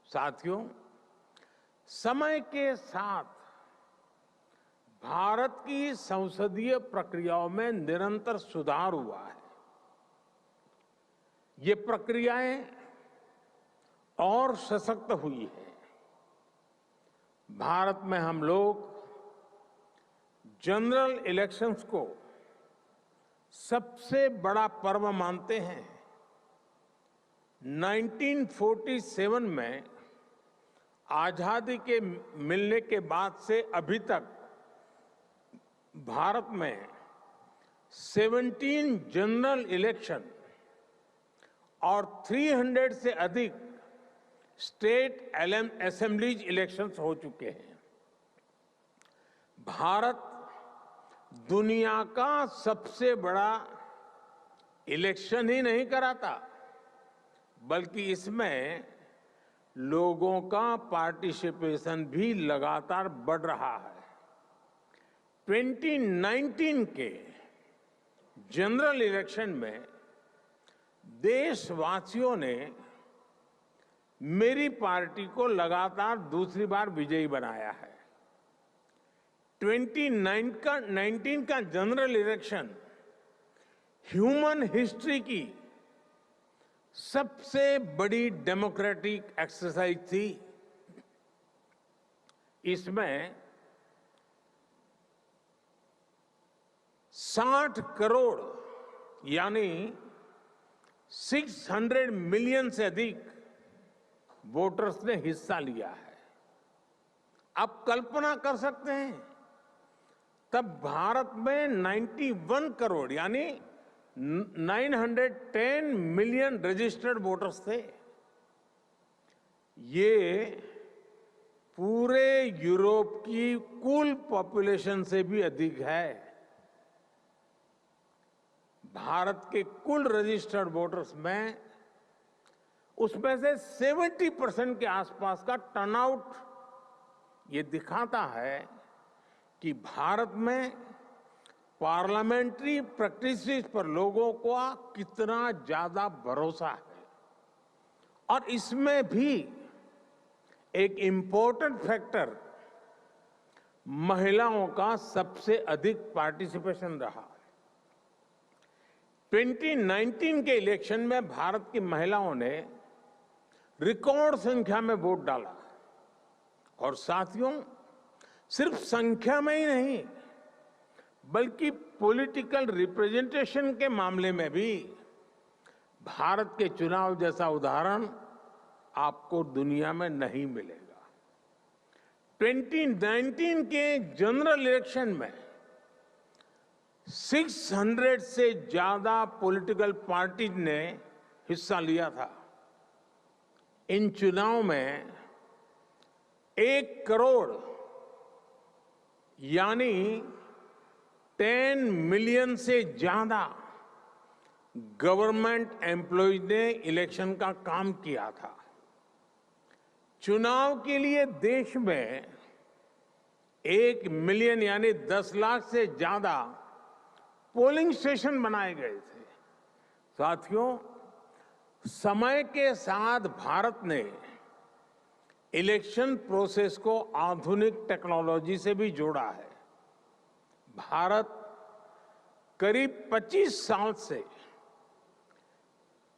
साथियों, समय के साथ भारत की संसदीय प्रक्रियाओं में निरंतर सुधार हुआ है। ये प्रक्रियाएं और सशक्त हुई है। भारत में हम लोग जनरल इलेक्शंस को सबसे बड़ा पर्व मानते हैं। 1947 में आजादी के मिलने के बाद से अभी तक भारत में 17 जनरल इलेक्शन और 300 से अधिक स्टेट असेंबलीज इलेक्शंस हो चुके हैं। भारत दुनिया का सबसे बड़ा इलेक्शन ही नहीं कराता, बल्कि इसमें लोगों का पार्टिसिपेशन भी लगातार बढ़ रहा है। 2019 के जनरल इलेक्शन में देशवासियों ने मेरी पार्टी को लगातार दूसरी बार विजयी बनाया है। 2019 का जनरल इलेक्शन ह्यूमन हिस्ट्री की सबसे बड़ी डेमोक्रेटिक एक्सरसाइज थी। इसमें 60 करोड़ यानी 600 मिलियन से अधिक वोटर्स ने हिस्सा लिया है। आप कल्पना कर सकते हैं, तब भारत में 91 करोड़ यानी 910 मिलियन रजिस्टर्ड वोटर्स थे। ये पूरे यूरोप की कुल पॉपुलेशन से भी अधिक है। भारत के कुल रजिस्टर्ड वोटर्स में उसमें से 70% के आसपास का टर्नआउट ये दिखाता है कि भारत में पार्लियामेंट्री प्रैक्टिसेस पर लोगों का कितना ज्यादा भरोसा है। और इसमें भी एक इम्पोर्टेंट फैक्टर महिलाओं का सबसे अधिक पार्टिसिपेशन रहा। 2019 के इलेक्शन में भारत की महिलाओं ने रिकॉर्ड संख्या में वोट डाला। और साथियों, सिर्फ संख्या में ही नहीं, बल्कि पॉलिटिकल रिप्रेजेंटेशन के मामले में भी भारत के चुनाव जैसा उदाहरण आपको दुनिया में नहीं मिलेगा। 2019 के जनरल इलेक्शन में 600 से ज्यादा पॉलिटिकल पार्टी ने हिस्सा लिया था। इन चुनाव में 1 करोड़ यानी 10 मिलियन से ज्यादा गवर्नमेंट एम्प्लॉयज ने इलेक्शन का काम किया था। चुनाव के लिए देश में 1 मिलियन यानी 10 लाख से ज्यादा पोलिंग स्टेशन बनाए गए थे। साथियों, समय के साथ भारत ने इलेक्शन प्रोसेस को आधुनिक टेक्नोलॉजी से भी जोड़ा है। भारत करीब 25 साल से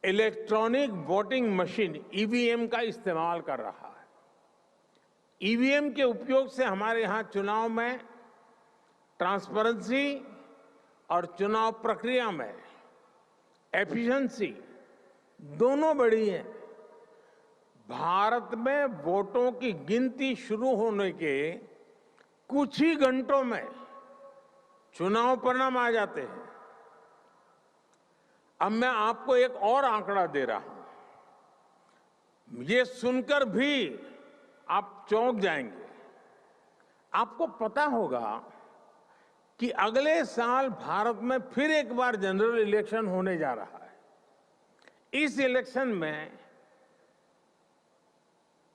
इलेक्ट्रॉनिक वोटिंग मशीन ईवीएम का इस्तेमाल कर रहा है। ईवीएम के उपयोग से हमारे यहां चुनाव में ट्रांसपेरेंसी और चुनाव प्रक्रिया में एफिशिएंसी दोनों बढ़ी है। भारत में वोटों की गिनती शुरू होने के कुछ ही घंटों में चुनाव परिणाम आ जाते हैं। अब मैं आपको एक और आंकड़ा दे रहा हूं। ये सुनकर भी आप चौंक जाएंगे। आपको पता होगा कि अगले साल भारत में फिर एक बार जनरल इलेक्शन होने जा रहा है। इस इलेक्शन में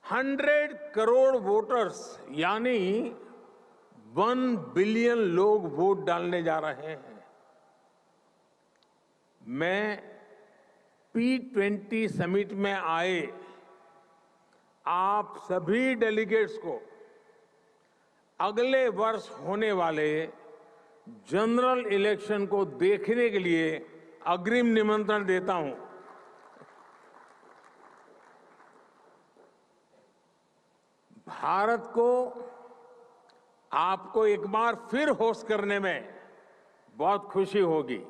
100 करोड़ वोटर्स यानी 1 बिलियन लोग वोट डालने जा रहे हैं। मैं P20 समिट में आए आप सभी डेलीगेट्स को अगले वर्ष होने वाले जनरल इलेक्शन को देखने के लिए अग्रिम निमंत्रण देता हूं। भारत को आपको एक बार फिर होस्ट करने में बहुत खुशी होगी।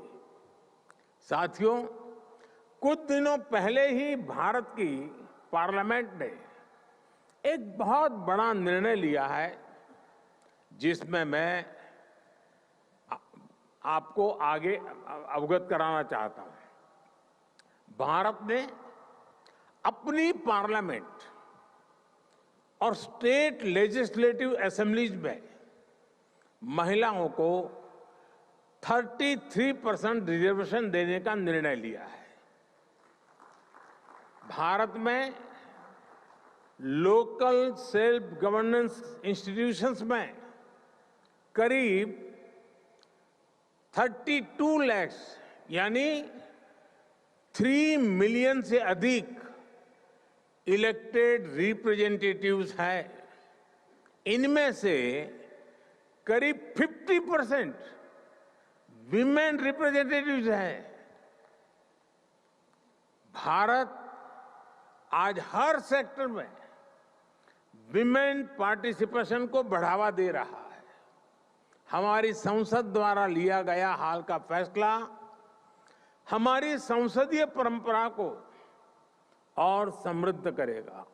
साथियों, कुछ दिनों पहले ही भारत की पार्लियामेंट ने एक बहुत बड़ा निर्णय लिया है, जिसमें मैं आपको आगे अवगत कराना चाहता हूं। भारत ने अपनी पार्लियामेंट और स्टेट लेजिस्लेटिव असेंबलीज में महिलाओं को 33% रिजर्वेशन देने का निर्णय लिया है। भारत में लोकल सेल्फ गवर्नेंस इंस्टीट्यूशंस में करीब 32 लाख यानी 3 मिलियन से अधिक इलेक्टेड रिप्रेजेंटेटिव्स हैं। इनमें से करीब 50% विमेन रिप्रेजेंटेटिव्स हैं। भारत आज हर सेक्टर में विमेन पार्टिसिपेशन को बढ़ावा दे रहा है। हमारी संसद द्वारा लिया गया हाल का फैसला हमारी संसदीय परंपरा को और समृद्ध करेगा।